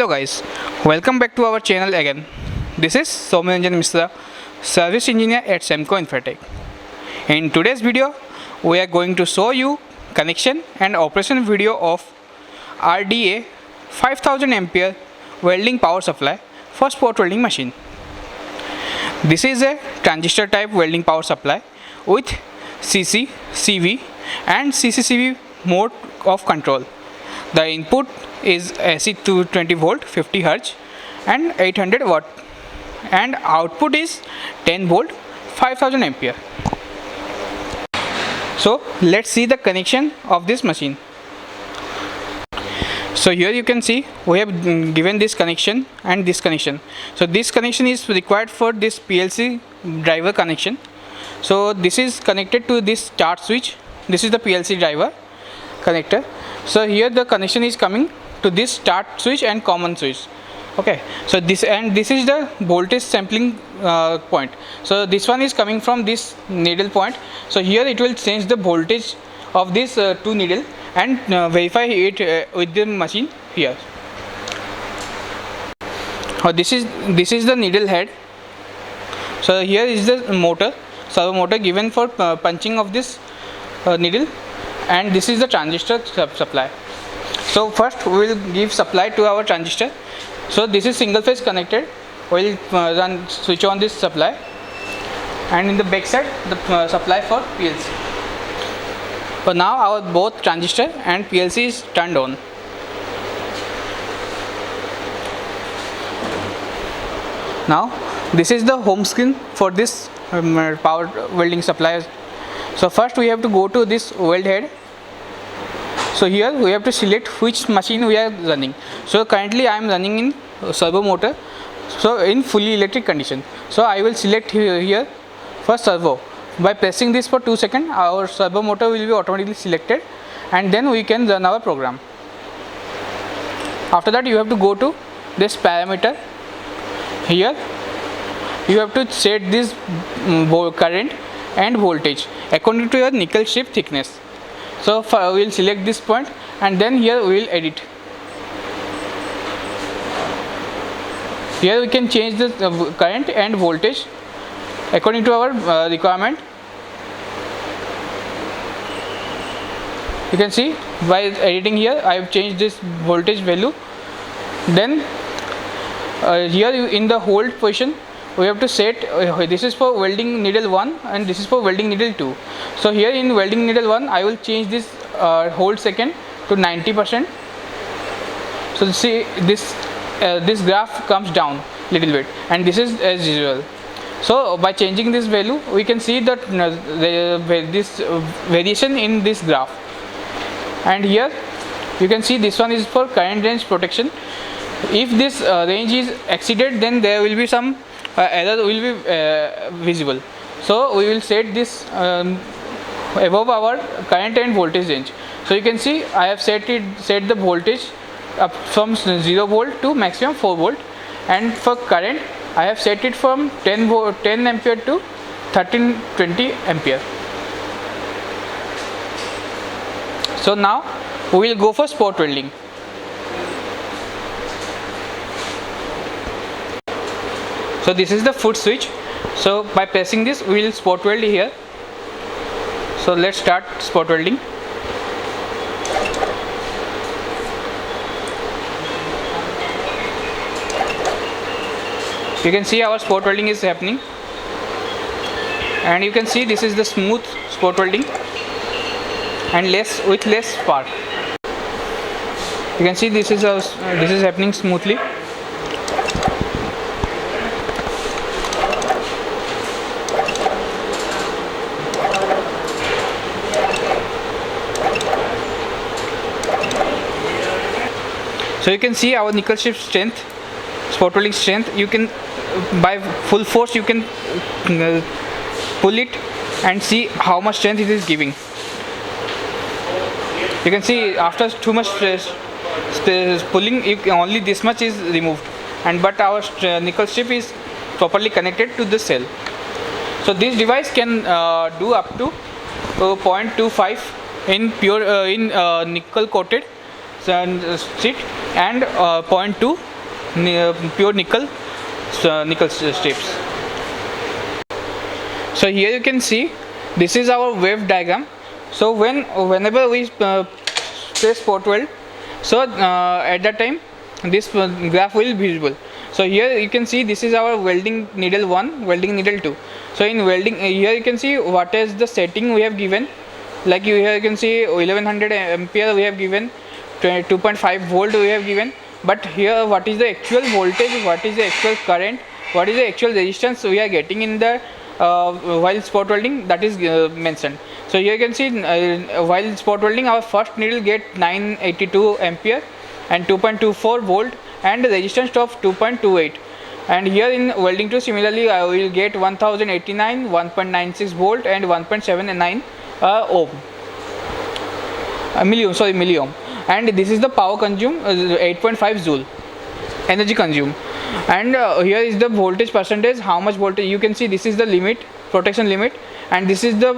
Hello guys, welcome back to our channel again. This is Somanjan Misra, Service Engineer at Semco Infratech. In today's video, we are going to show you connection and operation video of RDA 5000 ampere welding power supply for spot welding machine. This is a transistor type welding power supply with CC, CV and CCCV mode of control. The input is AC 220 volt 50 Hz and 800 watt and output is 10 volt 5000 ampere. So let's see the connection of this machine. So here you can see we have given this connection and this connection. So this connection is required for this PLC driver connection. So this is connected to this start switch. This is the PLC driver connector. So here the connection is coming to this start switch and common switch. Okay, so this is the voltage sampling point. So this one is coming from this needle point. So here it will change the voltage of this two needle and verify it with the machine here. This is the needle head. So here is the motor, servo motor given for punching of this needle, and this is the transistor supply. So first we will give supply to our transistor. So this is single phase connected. We will switch on this supply, and in the back side the supply for PLC. So now our both transistor and PLC is turned on. Now this is the home screen for this power welding supply. So first we have to go to this weld head. So here we have to select which machine we are running. So currently I am running in servo motor, so in fully electric condition. So I will select here for servo. By pressing this for 2 seconds, our servo motor will be automatically selected, and then we can run our program. After that you have to go to this parameter. Here you have to set this current and voltage according to your nickel strip thickness. So we will select this point, and then here we will edit. Here we can change the current and voltage according to our requirement. You can see by editing here I have changed this voltage value. Then here in the hold position we have to set this is for welding needle 1 and this is for welding needle 2. So here in welding needle 1 I will change this hold second to 90%. So see this graph comes down little bit, and this is as usual. So by changing this value we can see that this variation in this graph. And here you can see this one is for current range protection. If this range is exceeded, then there will be some error will be visible. So we will set this above our current and voltage range. So you can see I have set the voltage up from 0 volt to maximum 4 volt, and for current I have set it from 10 ampere to 1320 ampere. So now we will go for spot welding. So this is the foot switch. So by pressing this we will spot weld here. So let's start spot welding. You can see our spot welding is happening, and you can see this is the smooth spot welding and with less spark. You can see this is happening smoothly. So you can see our nickel strip strength, spot welding strength. You can by full force you can pull it and see how much strength it is giving. You can see after too much pulling, only this much is removed, but our nickel strip is properly connected to the cell. So this device can do up to 0.25 in pure nickel coated sheet and 0.2 pure nickel strips. So here you can see this is our wave diagram. So whenever we place spot weld, so at that time this graph will be visible. So here you can see this is our welding needle 1, welding needle 2. So in welding here you can see what is the setting we have given. Like here you can see 1100 ampere we have given, 2.5 volt we have given. But here what is the actual voltage, what is the actual current, what is the actual resistance we are getting in the while spot welding, that is mentioned. So here you can see while spot welding our first needle get 982 ampere and 2.24 volt and resistance of 2.28. And here in welding 2 similarly I will get 1089, 1.96 volt and 1.79 ohm, milliohm. And this is the power consume, 8.5 joule energy consume. And here is the voltage percentage, how much voltage. You can see this is the limit, protection limit, and this is the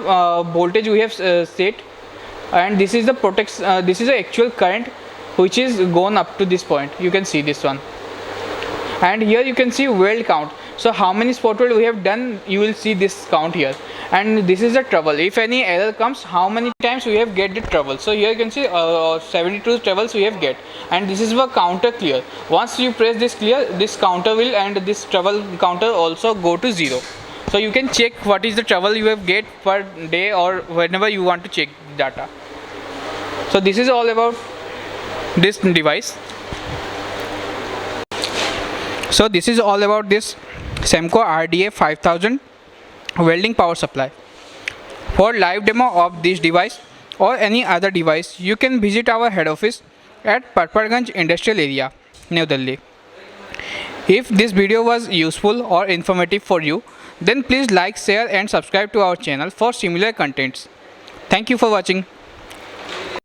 voltage we have set, and this is the this is the actual current which is gone up to this point. You can see this one. And here you can see weld count. So how many spot weld we have done, you will see this count here. And this is the trouble. If any error comes, how many times we have get the trouble. So here you can see 72 troubles we have get, and this is the counter clear. Once you press this clear, this counter will, and this trouble counter also go to 0. So you can check what is the trouble you have get per day or whenever you want to check data. So this is all about this device. So this is all about this Semco RDA 5000 welding power supply. For live demo of this device or any other device, you can visit our head office at Parparganj Industrial Area, New Delhi. If this video was useful or informative for you, then please like, share and subscribe to our channel for similar contents. Thank you for watching.